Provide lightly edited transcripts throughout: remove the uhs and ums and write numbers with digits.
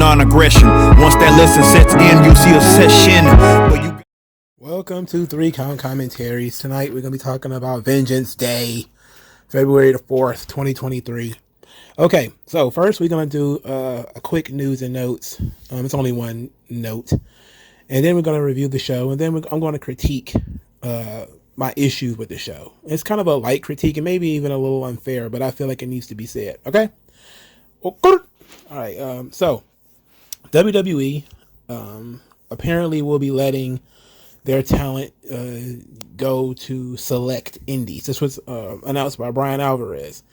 non-aggression. Once that lesson sets in, you'll see a session where you... Welcome to 3 Count Commentaries. Tonight we're going to be talking about Vengeance Day, February the 4th, 2023. Okay, so first we're going to do a quick news and notes. It's only one note. And then we're going to review the show. And then I'm going to critique my issues with the show. It's kind of a light critique and maybe even a little unfair, but I feel like it needs to be said. Okay? All right, so WWE apparently will be letting their talent go to select indies. This was announced by Brian Alvarez.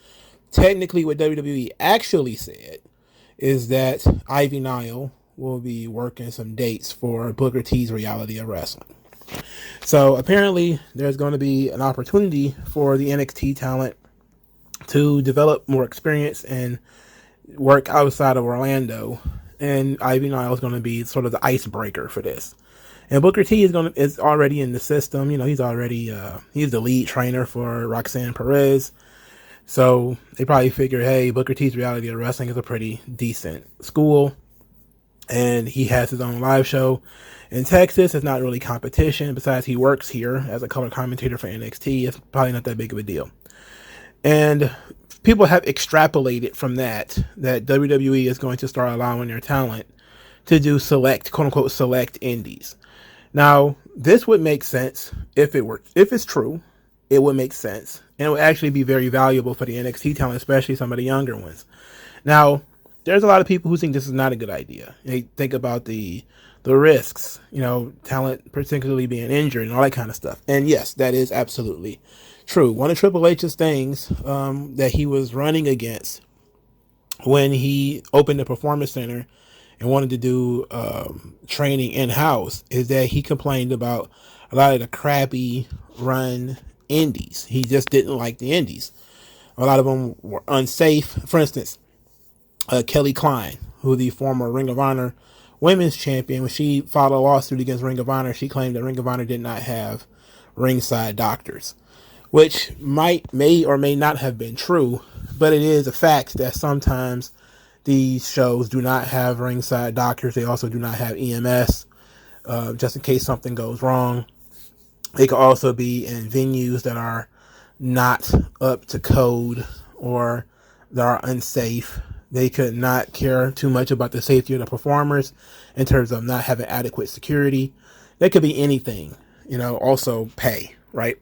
Technically, what WWE actually said is that Ivy Nile will be working some dates for Booker T's Reality of Wrestling. So apparently, there's going to be an opportunity for the NXT talent to develop more experience and work outside of Orlando, and Ivy Nile is going to be sort of the icebreaker for this. And Booker T is already in the system. You know, he's the lead trainer for Roxanne Perez. So they probably figure, hey, Booker T's Reality of Wrestling is a pretty decent school, and he has his own live show in Texas. It's not really competition. Besides, he works here as a color commentator for NXT. It's probably not that big of a deal. And people have extrapolated from that WWE is going to start allowing their talent to do select, quote unquote, select indies. Now, this would make sense if it's true. It would make sense, and it would actually be very valuable for the NXT talent, especially some of the younger ones. Now, there's a lot of people who think this is not a good idea. They think about the risks, you know, talent particularly being injured and all that kind of stuff. And yes, that is absolutely true. One of Triple H's things that he was running against when he opened the Performance Center and wanted to do training in-house is that he complained about a lot of the crappy run indies. He just didn't like the indies. A lot of them were unsafe. For instance, Kelly Klein, who the former Ring of Honor women's champion, when she filed a lawsuit against Ring of Honor, she claimed that Ring of Honor did not have ringside doctors, which may or may not have been true, but it is a fact that sometimes these shows do not have ringside doctors. They also do not have EMS, just in case something goes wrong. They could also be in venues that are not up to code or that are unsafe. They could not care too much about the safety of the performers in terms of not having adequate security. That could be anything, you know, also pay, right?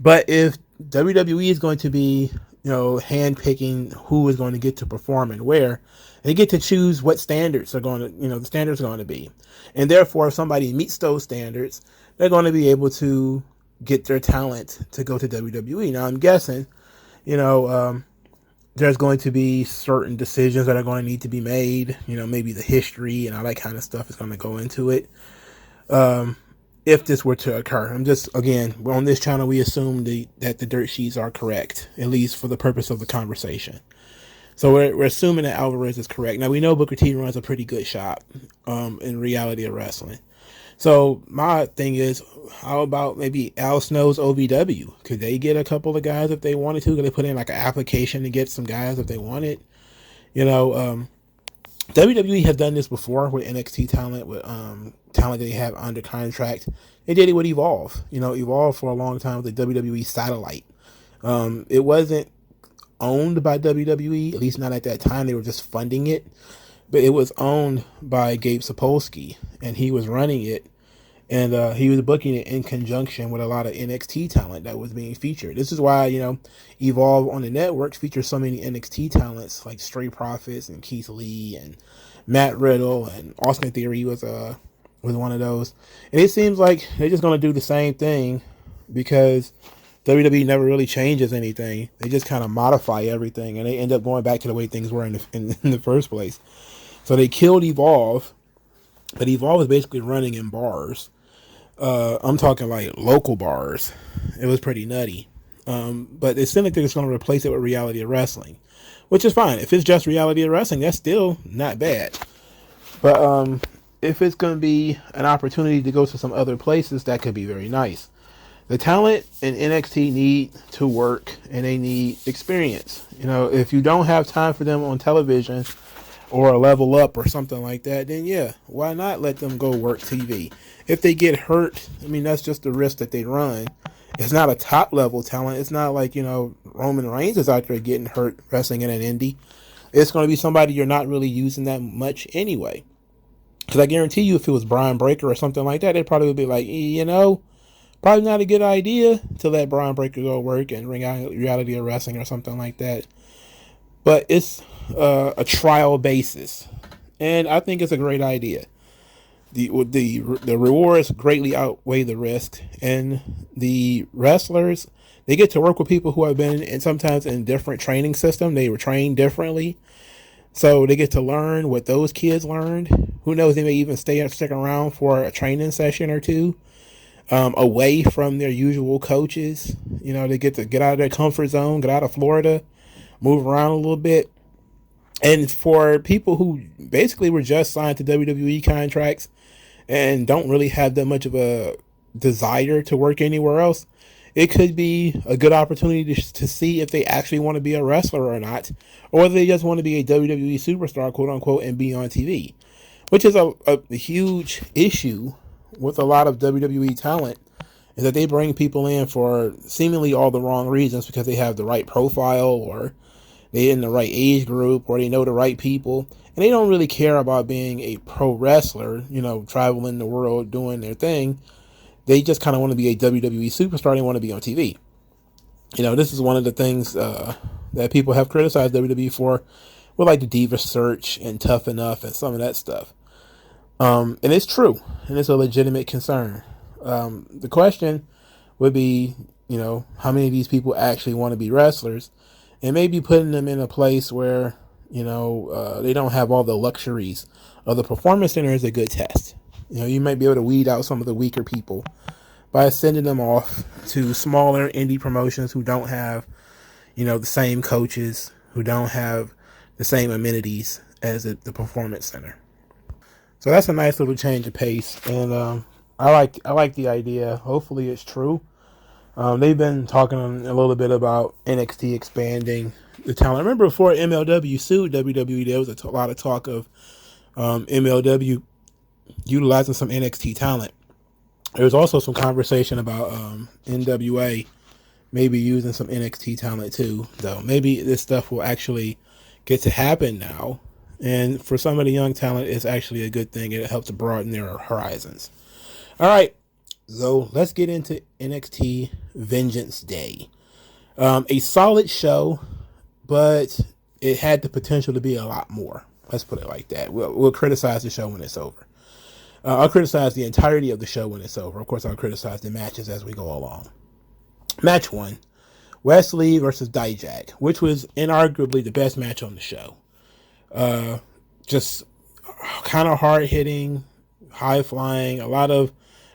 But if WWE is going to be, you know, handpicking who is going to get to perform and where, they get to choose what standards are going to, you know, the standards are going to be. And therefore, if somebody meets those standards, they're going to be able to get their talent to go to WWE. Now, I'm guessing, you know, there's going to be certain decisions that are going to need to be made. You know, maybe the history and all that kind of stuff is going to go into it. If this were to occur, again, on this channel, we assume that the dirt sheets are correct, at least for the purpose of the conversation. So we're assuming that Alvarez is correct. Now, we know Booker T runs a pretty good shop in Reality of Wrestling. So my thing is, how about maybe Al Snow's OVW? Could they get a couple of guys if they wanted to? Could they put in like an application to get some guys if they wanted? You know, WWE has done this before with NXT talent, with talent they have under contract. They did it with Evolve. You know, Evolve for a long time was a WWE satellite. It wasn't owned by WWE, at least not at that time. They were just funding it. But it was owned by Gabe Sapolsky, and he was running it, and he was booking it in conjunction with a lot of NXT talent that was being featured. This is why, you know, Evolve on the networks features so many NXT talents like Stray Profits and Keith Lee and Matt Riddle, and Austin Theory was one of those. And it seems like they're just going to do the same thing because WWE never really changes anything. They just kind of modify everything, and they end up going back to the way things were in the first place. So they killed Evolve, but Evolve was basically running in bars. I'm talking like local bars. It was pretty nutty. But it seems like they're just going to replace it with Reality of Wrestling, which is fine. If it's just Reality of Wrestling, that's still not bad. But if it's going to be an opportunity to go to some other places, that could be very nice. The talent in NXT need to work, and they need experience. You know, if you don't have time for them on television, or a level up or something like that, then yeah, why not let them go work TV? If they get hurt, I mean, that's just the risk that they run. It's not a top level talent. It's not like, Roman Reigns is out there getting hurt wrestling in an indie. It's going to be somebody you're not really using that much anyway. Because I guarantee you, if it was Brian Breaker or something like that, they probably would be like, probably not a good idea to let Brian Breaker go work and Ring Out Reality of Wrestling or something like that. But it's a trial basis, and I think it's a great idea. The rewards greatly outweigh the risk, and the wrestlers, they get to work with people who have been sometimes in different training system. They were trained differently, so they get to learn what those kids learned. Who knows? They may even stick around for a training session or two, away from their usual coaches. They get to get out of their comfort zone, get out of Florida, move around a little bit. And for people who basically were just signed to WWE contracts and don't really have that much of a desire to work anywhere else, it could be a good opportunity to see if they actually want to be a wrestler or not, or whether they just want to be a WWE superstar, quote unquote, and be on TV, which is a huge issue with a lot of WWE talent, is that they bring people in for seemingly all the wrong reasons, because they have the right profile, or they're in the right age group, or they know the right people, and they don't really care about being a pro wrestler, traveling the world doing their thing. They just kind of want to be a WWE superstar. They want to be on TV. This is one of the things that people have criticized WWE for, with like the Diva Search and Tough Enough and some of that stuff. And it's true, and it's a legitimate concern. The question would be, how many of these people actually want to be wrestlers? And maybe putting them in a place where, they don't have all the luxuries of the Performance Center is a good test. You might be able to weed out some of the weaker people by sending them off to smaller indie promotions who don't have, the same coaches, who don't have the same amenities as the Performance Center. So that's a nice little change of pace, and I like the idea. Hopefully it's true. They've been talking a little bit about NXT expanding the talent. I remember before MLW sued WWE, there was a lot of talk of MLW utilizing some NXT talent. There was also some conversation about NWA maybe using some NXT talent too, though. Maybe this stuff will actually get to happen now. And for some of the young talent, it's actually a good thing. It helps to broaden their horizons. All right. So let's get into NXT Vengeance Day. A solid show, but it had the potential to be a lot more. Let's put it like that. We'll criticize the show when it's over. I'll criticize the entirety of the show when it's over. Of course, I'll criticize the matches as we go along. Match 1, Wesley versus Dijak, which was inarguably the best match on the show. Just kind of hard-hitting, high-flying, a lot of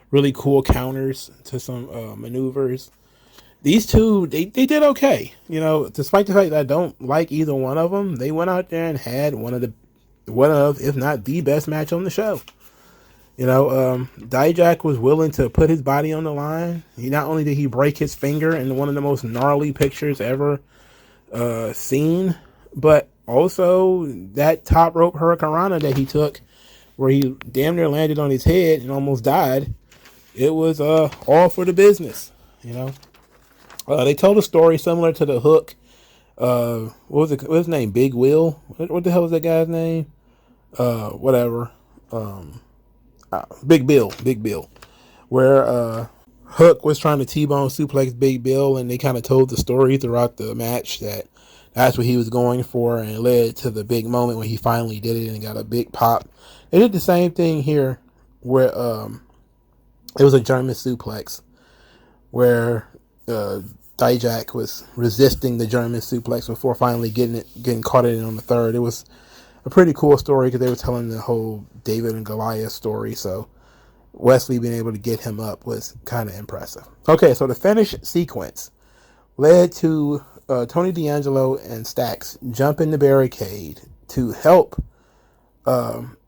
really cool counters to some maneuvers. These two, they did okay. Despite the fact that I don't like either one of them, they went out there and had one of, if not the best match on the show. Dijak was willing to put his body on the line. Not only did he break his finger in one of the most gnarly pictures ever seen, but also that top rope hurricanrana that he took, where he damn near landed on his head and almost died. It was all for the business. They told a story similar to the Hook. What was his name? Big Will. What the hell was that guy's name? Whatever. Big Bill. Where Hook was trying to T-bone suplex Big Bill, and they kind of told the story throughout the match that that's what he was going for, and it led to the big moment when he finally did it and got a big pop. They did the same thing here, where it was a German suplex, where Dijak was resisting the German suplex before finally getting caught in it on the third. It was a pretty cool story because they were telling the whole David and Goliath story. So Wesley being able to get him up was kind of impressive. Okay, so the finish sequence led to Tony D'Angelo and Stax jump in the barricade to help,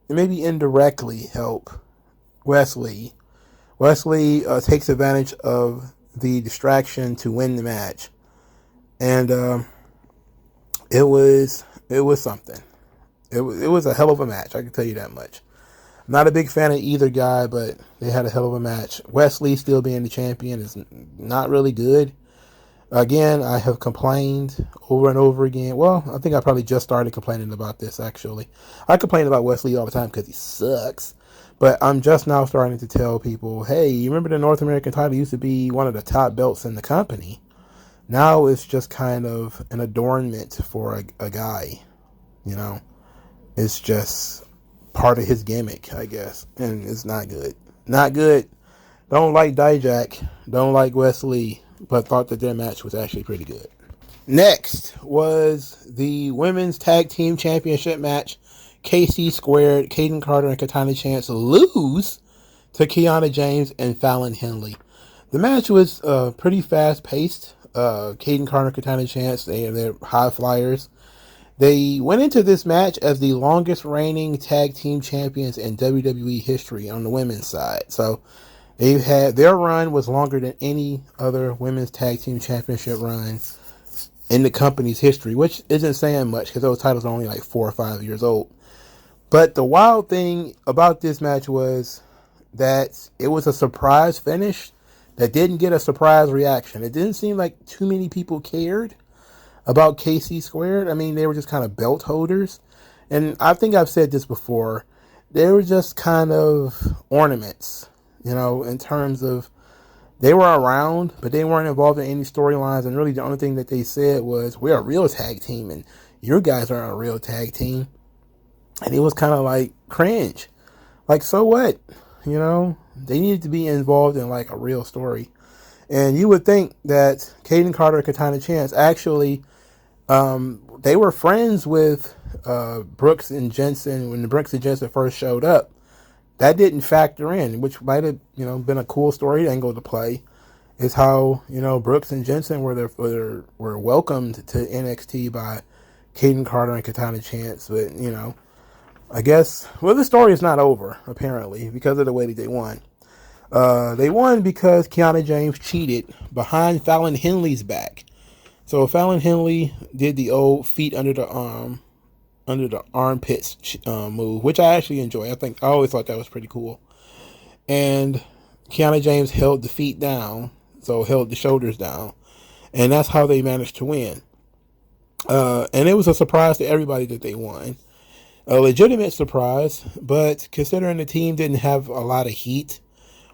maybe indirectly help Wesley. Wesley takes advantage of the distraction to win the match, and it was something. It was a hell of a match, I can tell you that much. I'm not a big fan of either guy, but they had a hell of a match. Wesley still being the champion is not really good. Again, I have complained over and over again. Well, I think I probably just started complaining about this, actually. I complain about Wesley all the time because he sucks. But I'm just now starting to tell people, hey, you remember the North American title used to be one of the top belts in the company? Now it's just kind of an adornment for a guy, you know? It's just part of his gimmick, I guess. And it's not good. Not good. Don't like Dijak. Don't like Wesley. But thought that their match was actually pretty good. Next was the Women's Tag Team Championship match. KC Squared, Kaden Carter, and Katana Chance lose to Kiana James and Fallon Henley. The match was pretty fast-paced. Kaden Carter and Katana Chance, they're high flyers. They went into this match as the longest reigning tag team champions in WWE history on the women's side. So they've had, their run was longer than any other women's tag team championship run in the company's history, which isn't saying much because those titles are only like 4 or 5 years old. But the wild thing about this match was that it was a surprise finish that didn't get a surprise reaction. It didn't seem like too many people cared about KC Squared. I mean, they were just kind of belt holders. And I think I've said this before. They were just kind of ornaments, you know, in terms of they were around, but they weren't involved in any storylines. And really the only thing that they said was, we're a real tag team and your guys aren't a real tag team. And it was kind of like cringe. Like, so what? You know, they needed to be involved in like a real story. And you would think that Kaden Carter and Katana Chance actually, they were friends with Brooks and Jensen when the Brooks and Jensen first showed up. That didn't factor in, which might have, you know, been a cool story angle to play. Is how, you know, Brooks and Jensen were welcomed to NXT by Kaden Carter and Katana Chance, but you know, I guess, well, the story is not over, apparently, because of the way that they won. They won because Kiana James cheated behind Fallon Henley's back. So Fallon Henley did the old feet under the armpits move, which I actually enjoy. I always thought that was pretty cool. And Kiana James held the feet down, so held the shoulders down. And that's how they managed to win. And it was a surprise to everybody that they won. A legitimate surprise, but considering the team didn't have a lot of heat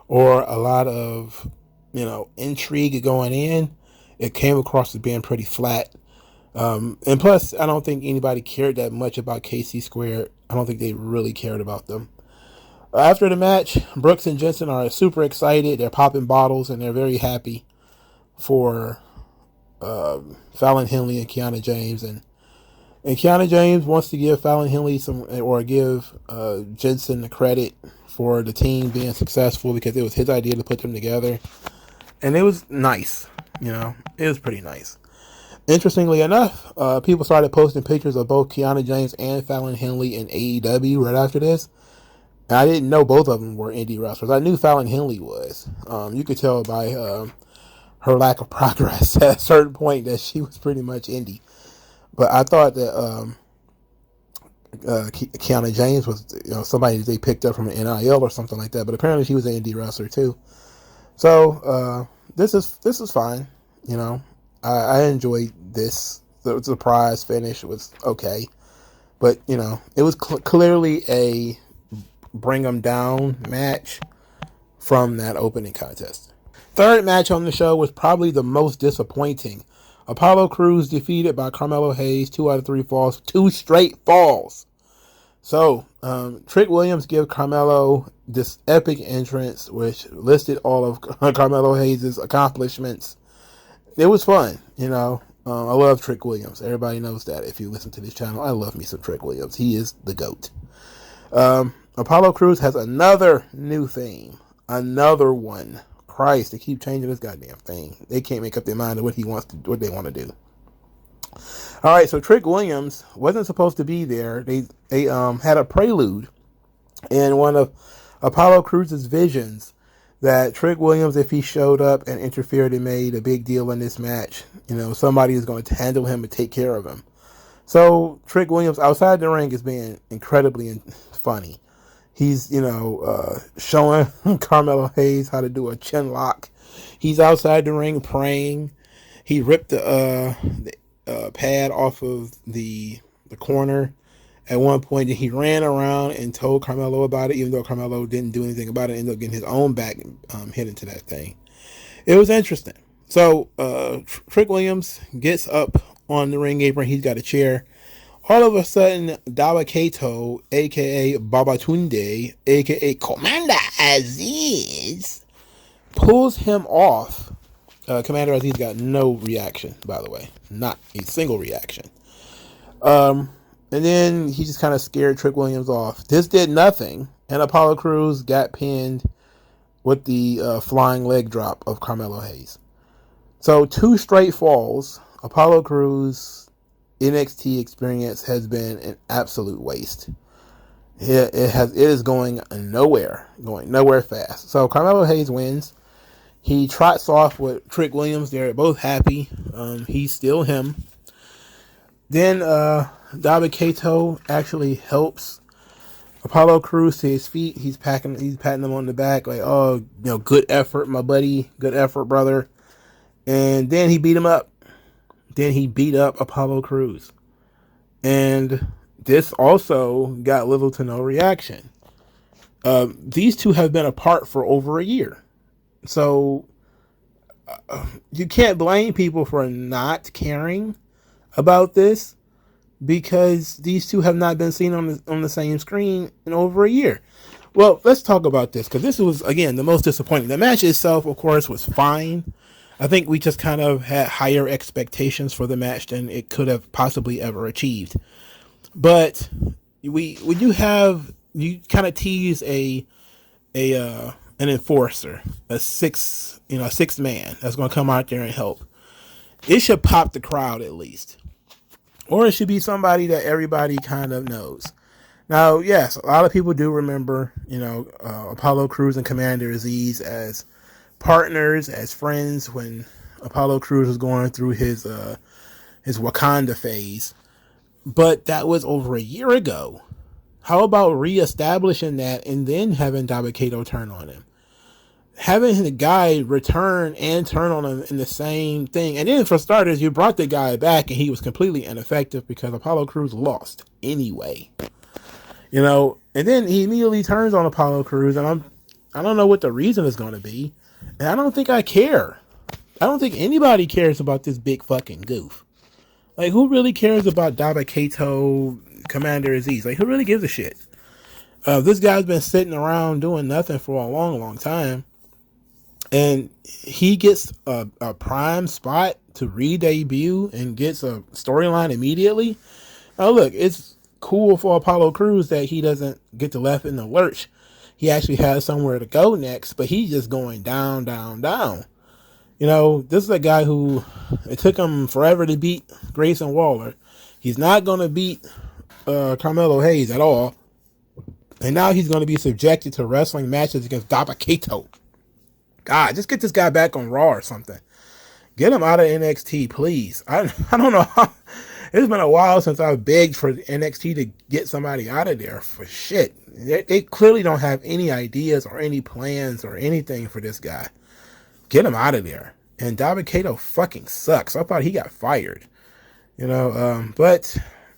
or a lot of, you know, intrigue going in, it came across as being pretty flat. And plus, I don't think anybody cared that much about KC Squared. I don't think they really cared about them. After the match, Brooks and Jensen are super excited. They're popping bottles and they're very happy for Fallon Henley and Kiana James. And Kiana James wants to give Fallon Henley give Jensen the credit for the team being successful because it was his idea to put them together. And it was nice, you know, it was pretty nice. Interestingly enough, people started posting pictures of both Kiana James and Fallon Henley in AEW right after this. And I didn't know both of them were indie wrestlers. I knew Fallon Henley was. You could tell by her lack of progress at a certain point that she was pretty much indie. But I thought that Kiana James was, you know, somebody that they picked up from an NIL or something like that. But apparently she was an indie wrestler too. So this is fine. You know, I enjoyed this. The surprise finish was okay, but you know, it was clearly a bring them down match from that opening contest. Third match on the show was probably the most disappointing. Apollo Crews defeated by Carmelo Hayes, 2 out of 3 falls, 2 straight falls. So, Trick Williams gave Carmelo this epic entrance, which listed all of Carmelo Hayes' accomplishments. It was fun, you know. I love Trick Williams. Everybody knows that if you listen to this channel. I love me some Trick Williams. He is the GOAT. Apollo Crews has another new theme. Another one. Christ, they keep changing this goddamn thing. They can't make up their mind on what they want to do. All right, so Trick Williams wasn't supposed to be there. They had a prelude in one of Apollo Crews' visions that Trick Williams, if he showed up and interfered and made a big deal in this match, you know, somebody is going to handle him and take care of him. So Trick Williams outside the ring is being incredibly funny. He's, showing Carmelo Hayes how to do a chin lock. He's outside the ring praying. He ripped the pad off of the corner at one point, and he ran around and told Carmelo about it, even though Carmelo didn't do anything about it, ended up getting his own back hit into that thing. It was interesting. So Trick Williams gets up on the ring apron. He's got a chair. All of a sudden, Dawa Kato, a.k.a. Babatunde, a.k.a. Commander Aziz, pulls him off. Commander Aziz got no reaction, by the way. Not a single reaction. And then he just kind of scared Trick Williams off. This did nothing, and Apollo Crews got pinned with the flying leg drop of Carmelo Hayes. So 2 straight falls. Apollo Crews' NXT experience has been an absolute waste. It is going nowhere fast. So Carmelo Hayes wins. He trots off with Trick Williams. They're both happy. He's still him. Then Dawa Kato actually helps Apollo Crews to his feet. He's patting him on the back like, oh, good effort, my buddy. Good effort, brother. And then he beat him up. Then he beat up Apollo Crews. And this also got little to no reaction. These two have been apart for over a year. So you can't blame people for not caring about this, because these two have not been seen on the same screen in over a year. Well, let's talk about this, because this was, again, the most disappointing. The match itself, of course, was fine. I think we just kind of had higher expectations for the match than it could have possibly ever achieved. But you kind of tease an enforcer, a sixth man that's going to come out there and help. It should pop the crowd at least. Or it should be somebody that everybody kind of knows. Now, yes, a lot of people do remember, Apollo Crews and Commander Aziz as partners, as friends, when Apollo Crews was going through his Wakanda phase. But that was over a year ago. How about reestablishing that and then having Dawa Kato turn on him? Having the guy return and turn on him in the same thing. And then for starters, you brought the guy back and he was completely ineffective because Apollo Crews lost anyway. And then he immediately turns on Apollo Crews, and I don't know what the reason is going to be. And I don't think I care. I don't think anybody cares about this big fucking goof. Like, who really cares about Dawa Kato, Commander Aziz? Like, who really gives a shit? This guy's been sitting around doing nothing for a long, long time. And he gets a prime spot to re-debut and gets a storyline immediately. Now, look, it's cool for Apollo Crews that he doesn't get left in the lurch. He actually has somewhere to go next, but he's just going down, down, down. This is a guy who, it took him forever to beat Grayson Waller. He's not going to beat Carmelo Hayes at all. And now he's going to be subjected to wrestling matches against Dawa Kato. God, just get this guy back on Raw or something. Get him out of NXT, please. I don't know how. It's been a while since I've begged for NXT to get somebody out of there for shit. They clearly don't have any ideas or any plans or anything for this guy. Get him out of there. And Dawa Kato fucking sucks. I thought he got fired. But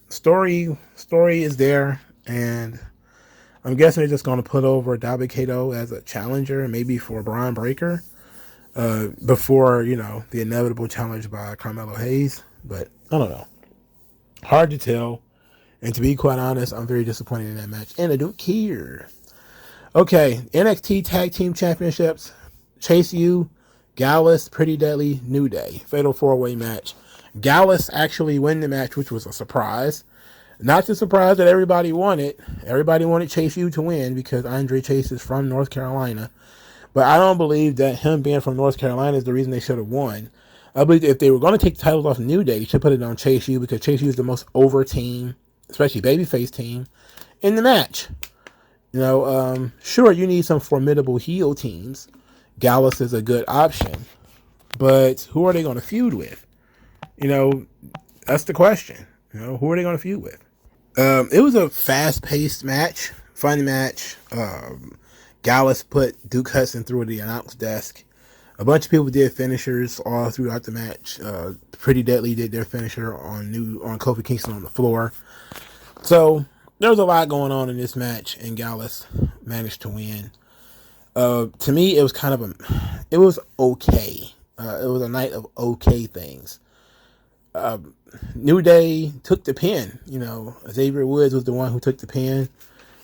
story is there, and I'm guessing they're just going to put over Dawa Kato as a challenger, maybe for Braun Breaker, before, the inevitable challenge by Carmelo Hayes. But I don't know. Hard to tell. And to be quite honest, I'm very disappointed in that match, and I don't care. Okay, NXT Tag Team Championships. Chase U, Gallus, Pretty Deadly, New Day. Fatal 4-way match. Gallus actually win the match, which was a surprise. Not the surprise that everybody wanted. Everybody wanted Chase U to win because Andre Chase is from North Carolina. But I don't believe that him being from North Carolina is the reason they should have won. I believe that if they were going to take the titles off New Day, they should put it on Chase U, because Chase U is the most over team, especially babyface team, in the match. Sure, you need some formidable heel teams. Gallus is a good option. But who are they going to feud with? That's the question. Who are they going to feud with? It was a fast-paced match, fun match. Gallus put Duke Hudson through the announce desk. A bunch of people did finishers all throughout the match. Pretty Deadly did their finisher on Kofi Kingston on the floor. So there was a lot going on in this match, and Gallus managed to win. To me, it was it was okay. It was a night of okay things. New Day took the pin. Xavier Woods was the one who took the pin,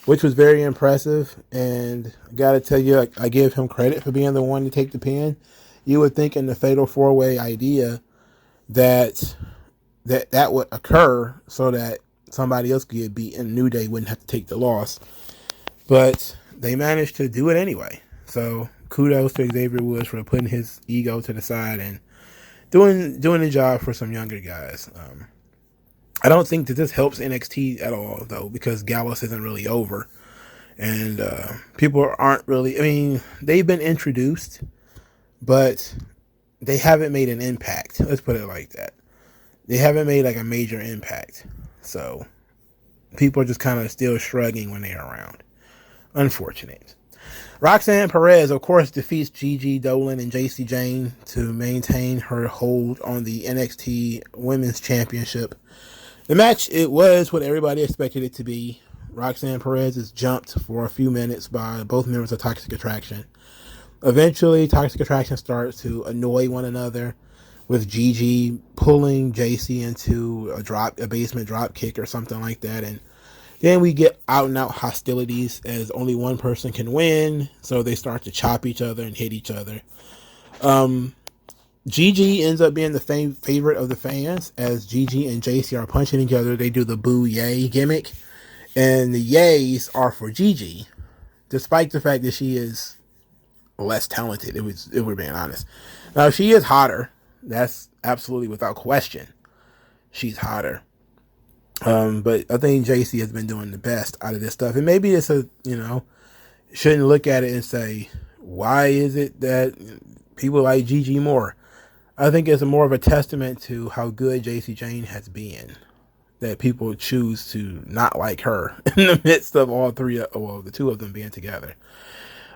which was very impressive. And I gotta tell you, I give him credit for being the one to take the pin. You would think in the Fatal 4-Way idea that would occur so that somebody else could get beat and New Day wouldn't have to take the loss. But they managed to do it anyway. So kudos to Xavier Woods for putting his ego to the side and doing the job for some younger guys. I don't think that this helps NXT at all, though, because Gallus isn't really over. And people aren't really... I mean, they've been introduced, but they haven't made an impact. Let's put it like that. They haven't made like a major impact. So people are just kind of still shrugging when they're around. Unfortunate. Roxanne Perez, of course, defeats Gigi Dolan and JC Jane to maintain her hold on the NXT Women's Championship. The match, it was what everybody expected it to be. Roxanne Perez is jumped for a few minutes by both members of Toxic Attraction. Eventually, Toxic Attraction starts to annoy one another, with Gigi pulling JC into a basement drop kick or something like that, and then we get out and out hostilities as only one person can win, so they start to chop each other and hit each other. Gigi ends up being the favorite of the fans as Gigi and JC are punching each other. They do the boo yay gimmick, and the yays are for Gigi, despite the fact that she is less talented, if we're being honest. Now, she is hotter. That's absolutely without question. She's hotter. But I think JC has been doing the best out of this stuff. And maybe it's shouldn't look at it and say, why is it that people like Gigi more? I think it's more of a testament to how good JC Jane has been that people choose to not like her in the midst of the two of them being together.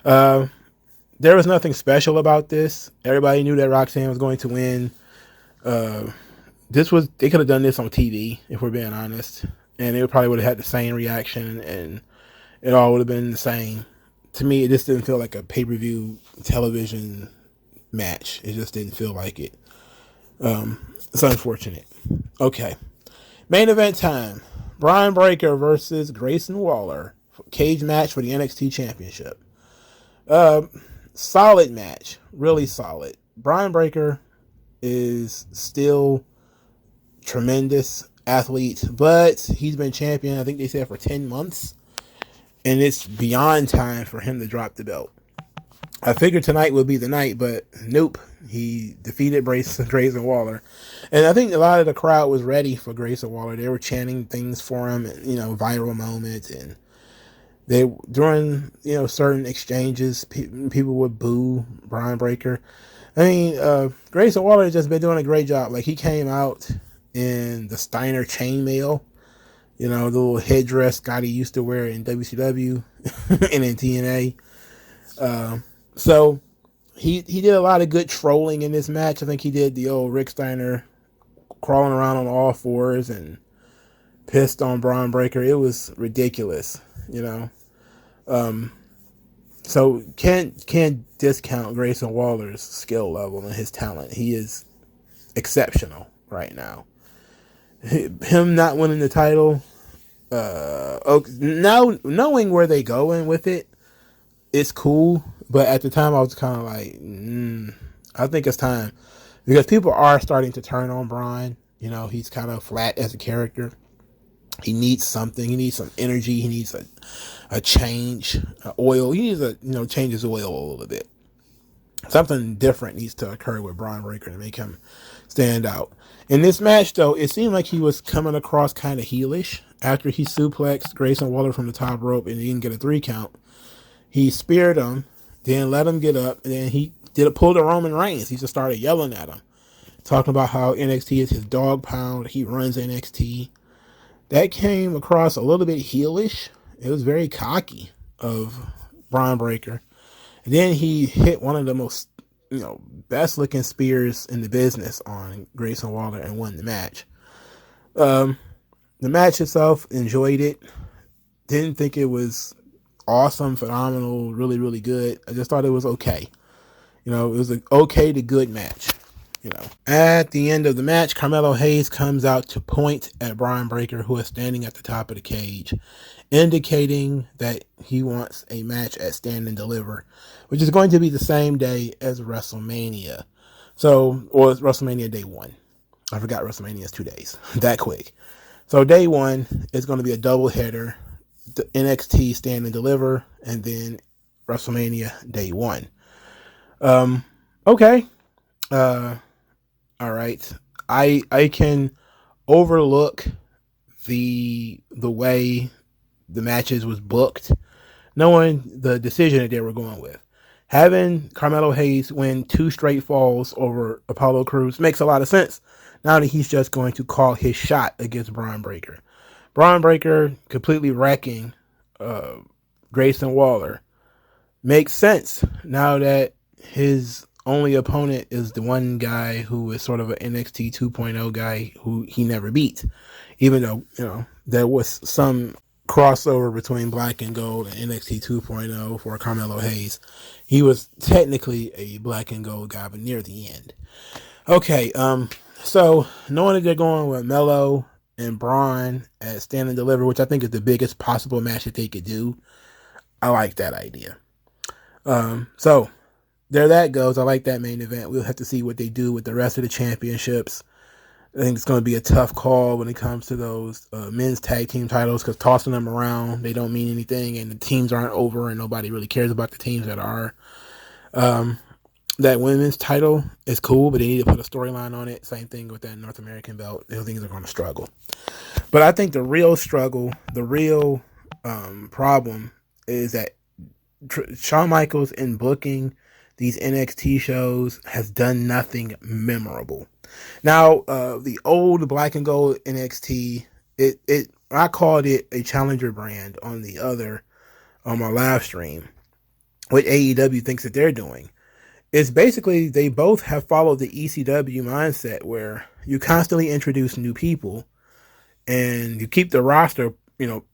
There was nothing special about this. Everybody knew that Roxanne was going to win. They could have done this on TV, if we're being honest, and it probably would have had the same reaction, and it all would have been the same. To me, it just didn't feel like a pay-per-view television match. It just didn't feel like it. It's unfortunate. Okay. Main event time. Brian Breaker versus Grayson Waller. Cage match for the NXT Championship. Solid match. Really solid. Brian Breaker is still tremendous athlete, but he's been champion, I think they said, for 10 months, and it's beyond time for him to drop the belt. I figured tonight would be the night, but nope. He defeated Grayson Waller, and I think a lot of the crowd was ready for Grayson Waller. They were chanting things for him, viral moments, and during certain exchanges, people would boo Brian Breaker. I mean, Grayson Waller has just been doing a great job. Like, he came out in the Steiner chainmail, the little headdress Scotty used to wear in WCW and in TNA. So he did a lot of good trolling in this match. I think he did the old Rick Steiner crawling around on all fours and pissed on Brian Breaker. It was ridiculous, So can't discount Grayson Waller's skill level and his talent. He is exceptional right now. Him not winning the title, now knowing where they going with it, it's cool. But at the time, I was kind of like, I think it's time, because people are starting to turn on Brian. He's kind of flat as a character. He needs something. He needs some energy. He needs a change, oil. He needs to change his oil a little bit. Something different needs to occur with Brian Breaker to make him stand out. In this match, though, it seemed like he was coming across kind of heelish. After he suplexed Grayson Waller from the top rope and he didn't get a 3 count, he speared him, then let him get up, and then he pulled a Roman Reigns. He just started yelling at him, talking about how NXT is his dog pound. He runs NXT. that came across a little bit heelish. It was very cocky of Braun Breaker. And then he hit one of the most, best looking spears in the business on Grayson Waller and won the match. The match itself, enjoyed it. Didn't think it was awesome, phenomenal, really, really good. I just thought it was okay. It was an okay to good match. At the end of the match, Carmelo Hayes comes out to point at Braun Breaker, who is standing at the top of the cage, indicating that he wants a match at Stand and Deliver, which is going to be the same day as WrestleMania. Or WrestleMania Day 1. I forgot WrestleMania is 2 days. That quick. So Day 1 is going to be a double header. The NXT Stand and Deliver, and then WrestleMania Day 1. Okay. All right. I can overlook the way the matches was booked, knowing the decision that they were going with. Having Carmelo Hayes win 2 straight falls over Apollo Crews makes a lot of sense. Now that he's just going to call his shot against Braun Breaker. Braun Breaker completely wrecking Grayson Waller makes sense now that his only opponent is the one guy who is sort of an NXT 2.0 guy who he never beat, even though there was some crossover between Black and Gold and NXT 2.0 for Carmelo Hayes. He was technically a Black and Gold guy, but near the end. Okay, so knowing that they're going with Melo and Braun at Stand and Deliver, which I think is the biggest possible match that they could do, I like that idea. So there that goes. I like that main event. We'll have to see what they do with the rest of the championships. I think it's going to be a tough call when it comes to those men's tag team titles, because tossing them around, they don't mean anything, and the teams aren't over, and nobody really cares about the teams that are. That women's title is cool, but they need to put a storyline on it. Same thing with that North American belt. Those things are going to struggle. But I think the real struggle, the real problem is that Shawn Michaels in booking these NXT shows has done nothing memorable. Now, the old Black and Gold NXT, I called it a challenger brand on my live stream. What AEW thinks that they're doing is basically they both have followed the ECW mindset, where you constantly introduce new people and you keep the roster,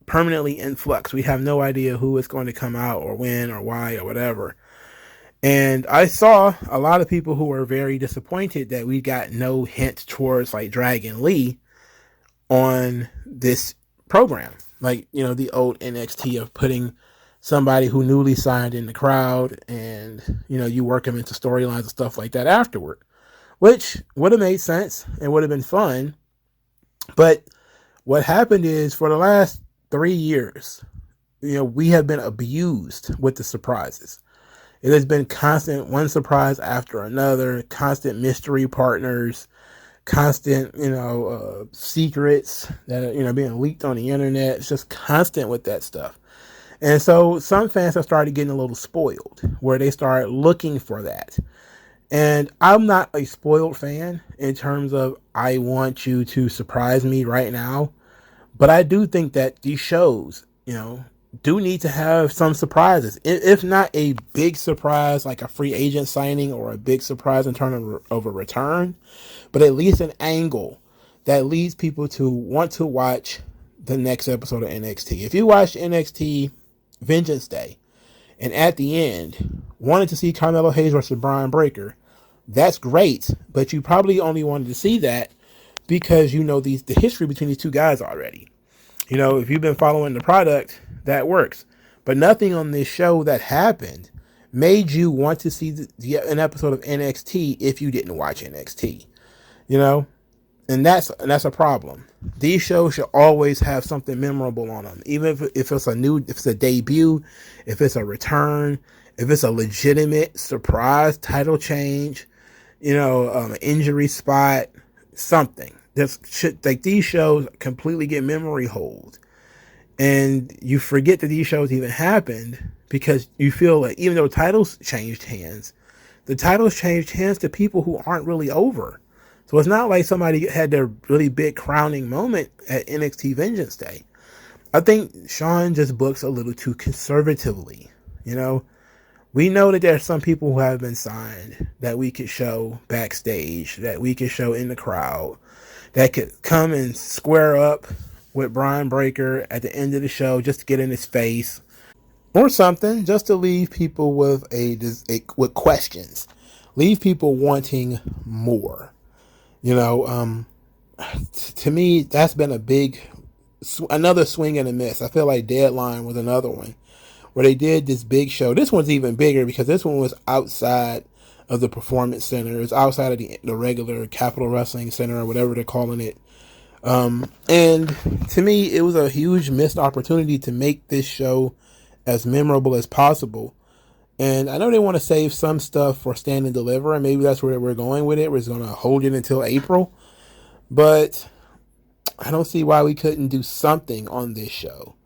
permanently in flux. We have no idea who is going to come out or when or why or whatever. And I saw a lot of people who were very disappointed that we got no hint towards like Dragon Lee on this program. Like, the old NXT of putting somebody who newly signed in the crowd and, you work them into storylines and stuff like that afterward, which would have made sense and would have been fun. But what happened is, for the last 3 years, we have been abused with the surprises. It has been constant, one surprise after another, constant mystery partners, constant, secrets that are, being leaked on the internet. It's just constant with that stuff. And so some fans have started getting a little spoiled, where they start looking for that. And I'm not a spoiled fan in terms of I want you to surprise me right now. But I do think that these shows, do need to have some surprises. If not a big surprise like a free agent signing or a big surprise in terms of a return, but at least an angle that leads people to want to watch the next episode of NXT. If you watch NXT Vengeance Day and at the end wanted to see Carmelo Hayes versus Braun Breaker, that's great, but you probably only wanted to see that because the history between these two guys already. If you've been following the product, that works. But nothing on this show that happened made you want to see an episode of NXT if you didn't watch NXT. And that's a problem. These shows should always have something memorable on them, even if it's a debut, if it's a return, if it's a legitimate surprise title change, an injury spot, something. These shows completely get memory hold, and you forget that these shows even happened because you feel like even though titles changed hands, the titles changed hands to people who aren't really over. So it's not like somebody had their really big crowning moment at NXT Vengeance Day. I think Sean just books a little too conservatively. You know, we know that there's some people who have been signed that we could show backstage, that we could show in the crowd, that could come and square up with Brian Breaker at the end of the show just to get in his face or something, just to leave people with with questions, leave people wanting more. You know, to me, that's been another swing and a miss. I feel like Deadline was another one where they did this big show. This one's even bigger because this one was outside of the Performance Center. It's outside of the regular Capital Wrestling Center or whatever they're calling it. And to me, it was a huge missed opportunity to make this show as memorable as possible. And I know they want to save some stuff for Stand and Deliver, and maybe that's where we're going with it. We're going to hold it until April. But I don't see why we couldn't do something on this show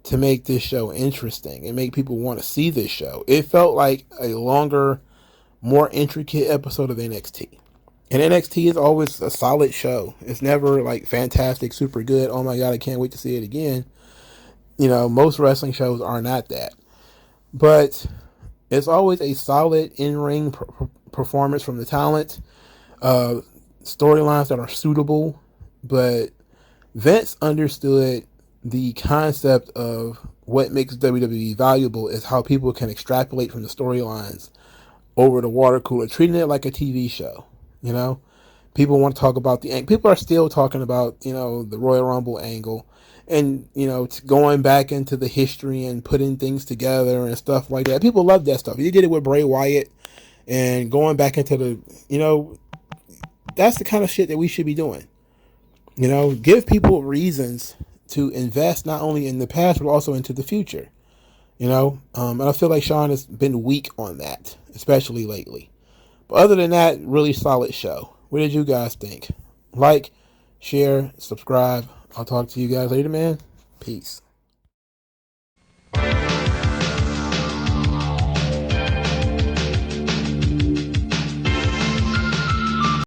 to make this show interesting and make people want to see this show. It felt like a longer, more intricate episode of NXT. And NXT is always a solid show. It's never like fantastic, super good. Oh my God, I can't wait to see it again. You know, most wrestling shows are not that. But it's always a solid in-ring performance from the talent. Storylines that are suitable. But Vince understood the concept of what makes WWE valuable is how people can extrapolate from the storylines over the water cooler, treating it like a TV show. You know, people want to talk about people are still talking about, you know, the Royal Rumble angle and, you know, going back into the history and putting things together and stuff like that. People love that stuff. You did it with Bray Wyatt and going back into the, you know, that's the kind of shit that we should be doing. You know, give people reasons to invest not only in the past, but also into the future. You know, and I feel like Sean has been weak on that, especially lately. But other than that, really solid show. What did you guys think? Like, share, subscribe. I'll talk to you guys later, man. Peace.